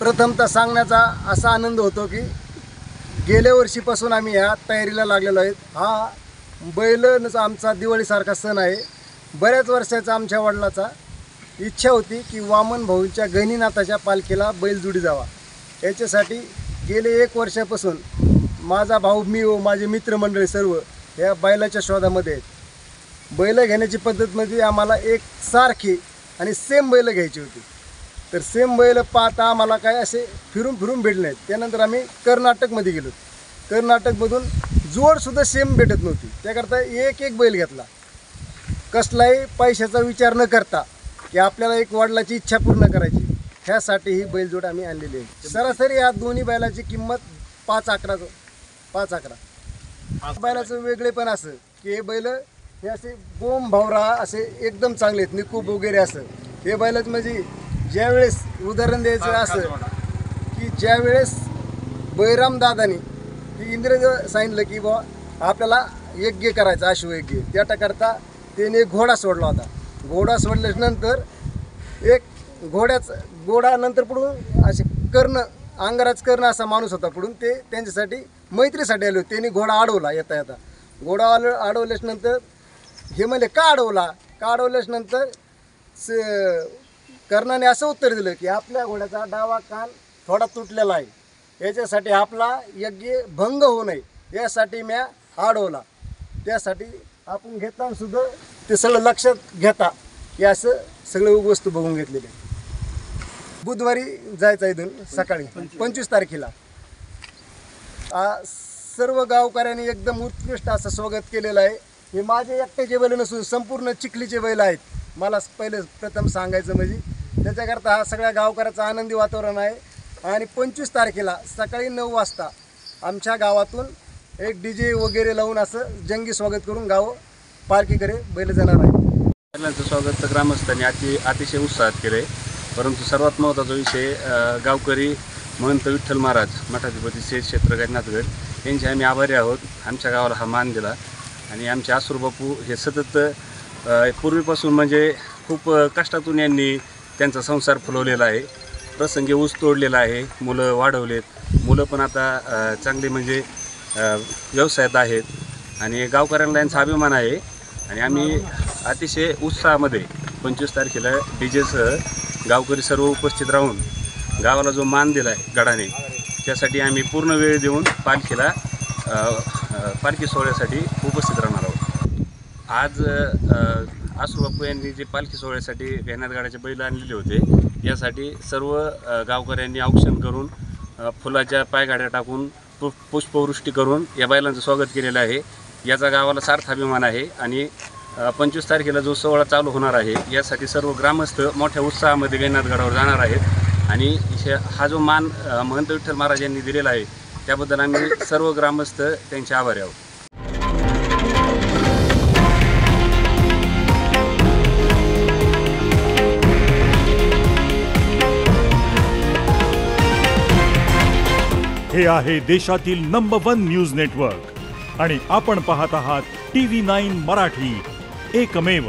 प्रथमतः सांगण्याचा असा आनंद होतो की गेल्या वर्षीपासून आम्ही या तयारीला लागलेलो आहेत। हा बैलच आमचा दिवाळीसारखा सण आहे। बऱ्याच वर्षाचा आमच्या वडिलाचा इच्छा होती की वामन भाऊंच्या गणिनाथाच्या पालखीला बैलजोडी जावा। याच्यासाठी गेले 1 वर्षापासून माझा भाऊ, मी व माझे मित्रमंडळी सर्व या बैलाच्या शोधामध्ये आहेत। बैल घेण्याची पद्धत म्हणजे आम्हाला एक सारखी आणि सेम बैल घ्यायची होती। तर सेम बैल पाहता आम्हाला काय असे फिरून भेटले नाहीत। त्यानंतर आम्ही कर्नाटकमध्ये गेलो। कर्नाटकमधून जोडसुद्धा सेम भेटत नव्हती। त्याकरता एक बैल घेतला, कसलाही पैशाचा विचार न करता की आपल्याला एक वडिलाची इच्छा पूर्ण करायची, ह्यासाठी ही बैलजोड आम्ही आणलेली आहे। सरासरी या दोन्ही बैलाची किंमत 5-11 बैलाचं वेगळेपण असं की हे बैल हे असे बोम भावरा असे एकदम चांगले आहेत, निकूप वगैरे असं हे बैलच। म्हणजे ज्यावेळेस उदाहरण द्यायचं असं की ज्यावेळेस बैराम दादानी की इंद्रदेव सांगितलं की बाबा आपल्याला यज्ञ करायचा, अश्वयज्ञ, त्याकरता त्याने घोडा सोडला होता। घोडा सोडल्यानंतर एक घोडानंतर पुढून असे कर्ण, अंगराज कर्ण असा माणूस होता पुढून, ते त्यांच्यासाठी मैत्रीसाठी आले होते। त्यांनी घोडा अडवला येता घोडा अडवल्यानंतर हे म्हणजे का अडवल्यानंतर कर्णाने असं उत्तर दिलं की आपल्या घोड्याचा डावा कान थोडा तुटलेला आहे, याच्यासाठी आपला यज्ञ भंग होऊ नये यासाठी मी अडवला। त्यासाठी आपण घेताना सुद्धा ते सगळं लक्षात घेता की असं सगळं वस्तू बघून घेतलेले। बुधवारी जायचं इथून सकाळी 25 तारखेला। सर्व गावकऱ्यांनी एकदम उत्कृष्ट असं स्वागत केलेलं आहे। हे माझे एकट्याचे बैल नसून संपूर्ण चिखलीचे बैल आहेत। मला प्रथम सांगायचं म्हणजे त्याच्याकरता हा सगळ्या गावकऱ्याचं आनंदी वातावरण आहे। आणि 25 तारखेला सकाळी 9 वाजता आमच्या गावातून एक DJ वगैरे लावून असं जंगी स्वागत करून गाव पालखीकडे बैल जाणार आहे। बैलांचं स्वागत तर ग्रामस्थांनी अतिशय उत्साहात केलं आहे। परंतु सर्वात महत्त्वाचा विषय गावकरी महंत विठ्ठल महाराज मठाधिपती श्री क्षेत्र गणनाथगड यांचे आम्ही आभारी आहोत। आमच्या गावाला हा मान दिला आणि आमचे आसुरबापू हे सतत पूर्वीपासून म्हणजे खूप कष्टातून यांनी त्यांचा संसार फुलवलेला आहे। प्रसंगी ऊस तोडलेला आहे, मुलं वाढवलेत, मुलं पण आता चांगले म्हणजे व्यवसायात आहेत आणि गावकऱ्यांना यांचा अभिमान आहे। आणि आम्ही अतिशय उत्साहामध्ये 25 तारखेला DJसह गावकरी सर्व उपस्थित राहून गावाला जो मान दिला आहे गडाने, त्यासाठी आम्ही पूर्ण वेळ देऊन पालखी सोहळ्यासाठी उपस्थित राहणार आहोत। आज आसुबापू यांनी जे पालखी सोहळ्यासाठी गणनाथगडाचे बैल आणलेले होते, यासाठी सर्व गावकऱ्यांनी औक्षण करून फुलाच्या पायघाड्या टाकून पुष्पवृष्टी करून या बैलांचं स्वागत केलेलं आहे। याचा गावाला सार्थ अभिमान आहे। आणि 25 तारखेला जो सोहळा चालू होणार आहे यासाठी सर्व ग्रामस्थ मोठ्या उत्साहामध्ये गणनाथगडावर जाणार आहेत। आणि हा जो मान महंत विठ्ठल महाराज यांनी दिलेला आहे त्याबद्दल आम्ही सर्व ग्रामस्थ त्यांचे आभारी आहोत। हे आहे देशातील नंबर 1 न्यूज नेटवर्क आणि आपण पाहत आहात TV9 मराठी, एकमेव।